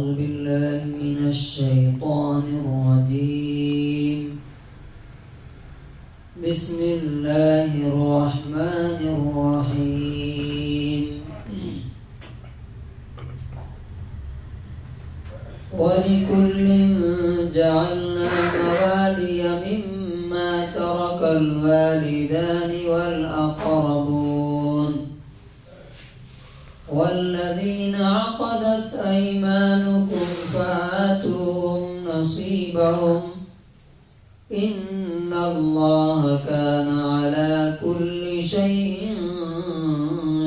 أعوذ بالله من الشيطان الرجيم بسم الله الرحمن الرحيم ولكل جعلنا موالي مما ترك الوالدان والأقربون والذين عقدت أيمانكم فآتوهم نصيبهم إن الله كان على كل شيء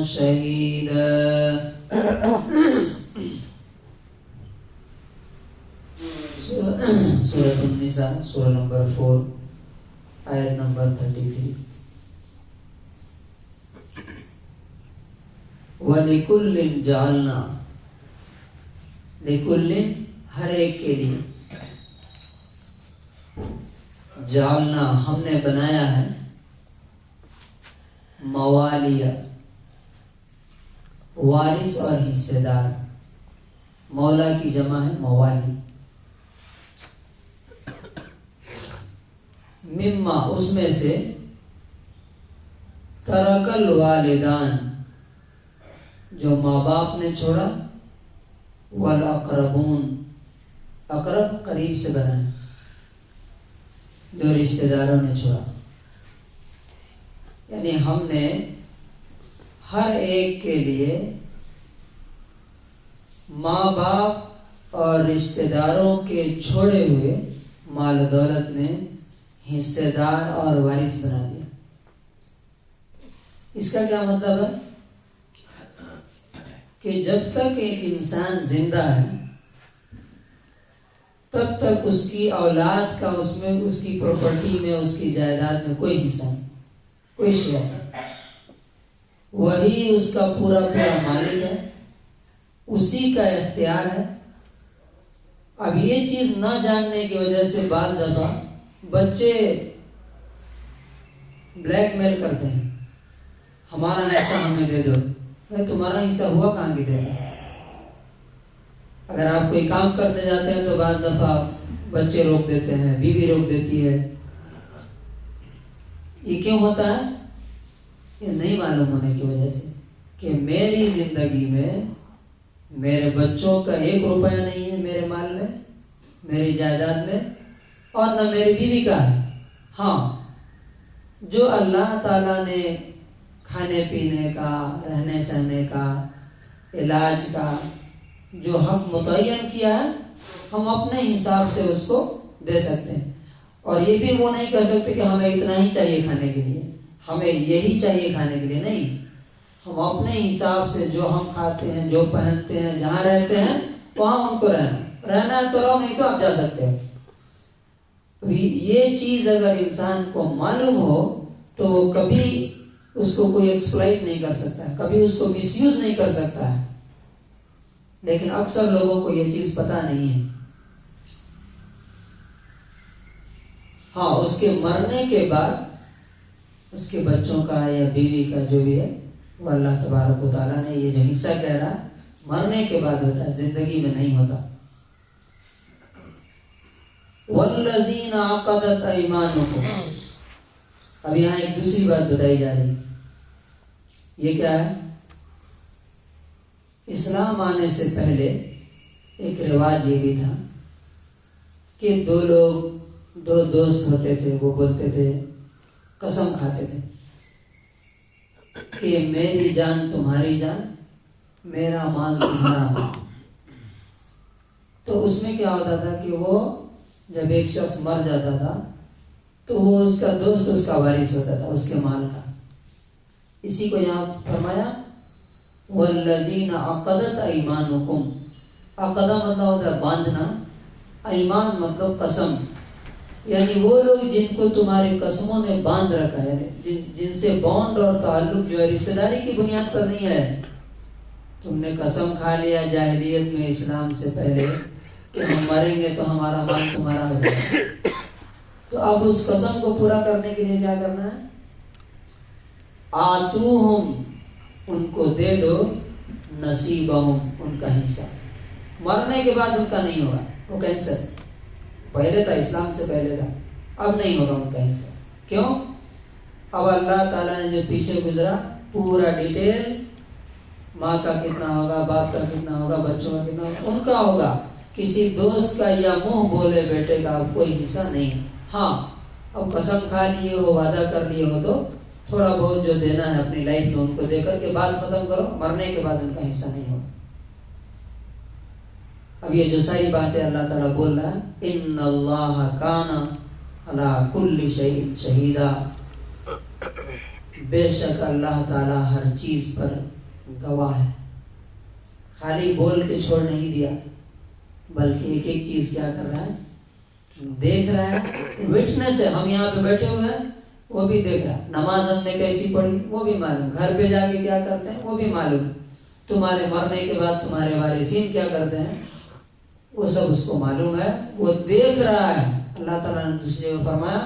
شهيدا. سورة النساء سورة نمبر 4 آیت نمبر 33. وَلِكُلٍّ جَعَلْنَا لِكُلٍّ ہر ایک کے لیے جعلنا ہم نے بنایا ہے موالیہ وارث اور حصے دار. مولا کی جمع ہے موالی. مما اس میں سے ترک الوالدان جو ماں باپ نے چھوڑا والاقربون اقرب قریب سے بنا جو رشتہ داروں نے چھوڑا. یعنی ہم نے ہر ایک کے لیے ماں باپ اور رشتہ داروں کے چھوڑے ہوئے مال و دولت میں حصے دار اور وارث بنا دیا. اس کا کیا مطلب ہے کہ جب تک ایک انسان زندہ ہے تب تک اس کی اولاد کا اس میں اس کی پراپرٹی میں اس کی جائیداد میں کوئی حصہ نہیں, کوئی شیئر نہیں. وہی اس کا پورا مالک ہے, اسی کا اختیار ہے. اب یہ چیز نہ جاننے کی وجہ سے بعض دفعہ بچے بلیک میل کرتے ہیں, ہمارا حصہ ہمیں دے دو. بھائی تمہارا حصہ ہوا کہاں کی دے دو؟ اگر آپ کوئی کام کرنے جاتے ہیں تو بعض دفعہ بچے روک دیتے ہیں, بیوی روک دیتی ہے. یہ کیوں ہوتا ہے؟ یہ نہیں معلوم ہونے کی وجہ سے کہ میری زندگی میں میرے بچوں کا 1 روپیہ نہیں ہے میرے مال میں, میری جائیداد میں, اور نہ میری بیوی کا ہے. ہاں, جو اللہ تعالیٰ نے کھانے پینے کا, رہنے سہنے کا, علاج کا جو حق متعین کیا ہے ہم اپنے حساب سے اس کو دے سکتے ہیں. اور یہ بھی وہ نہیں کہہ سکتے کہ ہمیں اتنا ہی چاہیے کھانے کے لیے, ہمیں یہی چاہیے کھانے کے لیے. نہیں, ہم اپنے حساب سے جو ہم کھاتے ہیں, جو پہنتے ہیں, جہاں رہتے ہیں وہاں ان کو رہنا ہے تو رہو, نہیں تو آپ جا سکتے ہو. یہ چیز اگر انسان کو معلوم ہو تو وہ کبھی اس کو کوئی ایکسپلائٹ نہیں کر سکتا ہے, کبھی اس کو مس یوز نہیں کر سکتا ہے. لیکن اکثر لوگوں کو یہ چیز پتہ نہیں ہے. ہاں, اس کے مرنے کے بعد اس کے بچوں کا یا بیوی کا جو بھی ہے وہ اللہ تبارک و تعالیٰ نے یہ جو حصہ کہہ رہا مرنے کے بعد ہوتا ہے, زندگی میں نہیں ہوتا. وَالَّذِينَ عَقَدَتْ أَيْمَانُكُمْ. اب یہاں ایک دوسری بات بتائی جا رہی. یہ کیا ہے؟ اسلام آنے سے پہلے ایک رواج یہ بھی تھا کہ 2 لوگ 2 دوست ہوتے تھے, وہ بولتے تھے, قسم کھاتے تھے کہ میری جان تمہاری جان, میرا مال تمہارا مال. تو اس میں کیا ہوتا تھا کہ وہ جب ایک شخص مر جاتا تھا تو وہ اس کا دوست اس کا وارث ہوتا تھا اس کے مال کا. اسی کو یہاں فرمایا وَالَّذِينَ عَقَدَتْ أَيْمَانُكُمْ. عقدہ مطلب ہوتا ہے باندھنا, ایمان مطلب قسم. یعنی وہ لوگ جن کو تمہاری قسموں نے باندھ رکھا ہے, جن سے بانڈ اور تعلق جو ہے رشتہ داری کی بنیاد پر نہیں ہے. تم نے قسم کھا لیا جاہلیت میں اسلام سے پہلے کہ ہم مریں گے تو ہمارا مال تمہارا ہو جائے گا. تو اب اس قسم کو پورا کرنے کے لیے کیا کرنا ہے؟ آتوہم, ان کو دے دو, نصیبہم, ان کا حصہ. مرنے کے بعد ان کا نہیں ہوگا وہ کینسر. پہلے تھا، اسلام سے پہلے تھا، اب نہیں ہوگا ان کا کینسر. کیوں؟ اب اللہ تعالیٰ نے جو پیچھے گزرا پورا ڈیٹیل، ماں کا کتنا ہوگا، باپ کا کتنا ہوگا، بچوں کا کتنا ہوگا، ان کا ہوگا. کسی دوست کا یا منہ بولے بیٹے کا اب کوئی حصہ نہیں. ہاں اب قسم کھا لیے ہو، وعدہ کر لیے ہو، تو تھوڑا بہت جو دینا ہے اپنی لائف میں ان کو دے کر کے بات ختم کرو. مرنے کے بعد ان کا حصہ نہیں ہوگا. اب یہ جو ساری باتیں اللہ تعالیٰ بول رہا ہے، ان اللہ کان علی کل شیء شہیدا، بے شک اللہ تعالیٰ ہر چیز پر گواہ ہے. خالی بول کے چھوڑ نہیں دیا، بلکہ ایک ایک چیز کیا کر رہا ہے، دیکھ رہا ہے. وٹنس ہے، ہم یہاں پہ بیٹھے ہوئے ہیں وہ بھی دیکھ رہا ہے. نماز ہم نے کیسی پڑھی وہ بھی معلوم، گھر پہ جا کے کیا کرتے ہیں وہ بھی معلوم، تمہارے مرنے کے بعد تمہارے وارثین کیا کرتے ہیں وہ سب اس کو معلوم ہے، وہ دیکھ رہا ہے. اللہ تعالیٰ نے دوسری جگہ فرمایا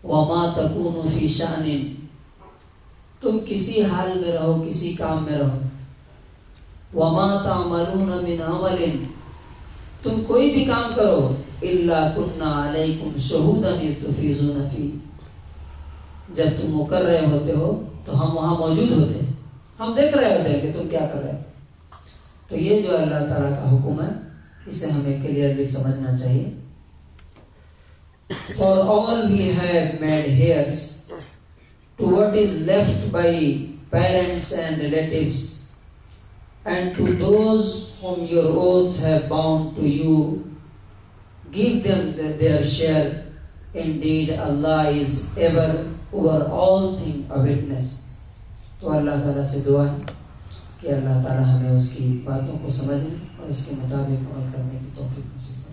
وَمَا تَكُونُ فِي شَأْنٍ، تم کسی حال میں رہو، کسی کام میں رہو، وَمَا تَعْمَلُونَ مِنْ عَمَلٍ، تم کوئی بھی کام کرو، إِلَّا كُنَّا عَلَيْكُمْ شُهُودًا إِذْ تُفِيضُونَ فِيهِ، جب تم وہ کر رہے ہوتے ہو تو ہم وہاں موجود ہوتے ہیں، ہم دیکھ رہے ہوتے ہیں کہ تم کیا کر رہے ہو. تو یہ جو اللہ تعالیٰ کا حکم ہے اسے ہمیں کلیئرلی سمجھنا چاہیے. For all we have made heirs to what is left by parents and relatives, and to those whom your oaths have bound to you, give them their share. Indeed, Allah is ever over all things a witness. تو اللہ تعالیٰ سے دعا ہے کہ اللہ تعالیٰ ہمیں اس کی باتوں کو سمجھنے اور اس کے مطابق عمل کرنے کی توفیق نصیب کرے.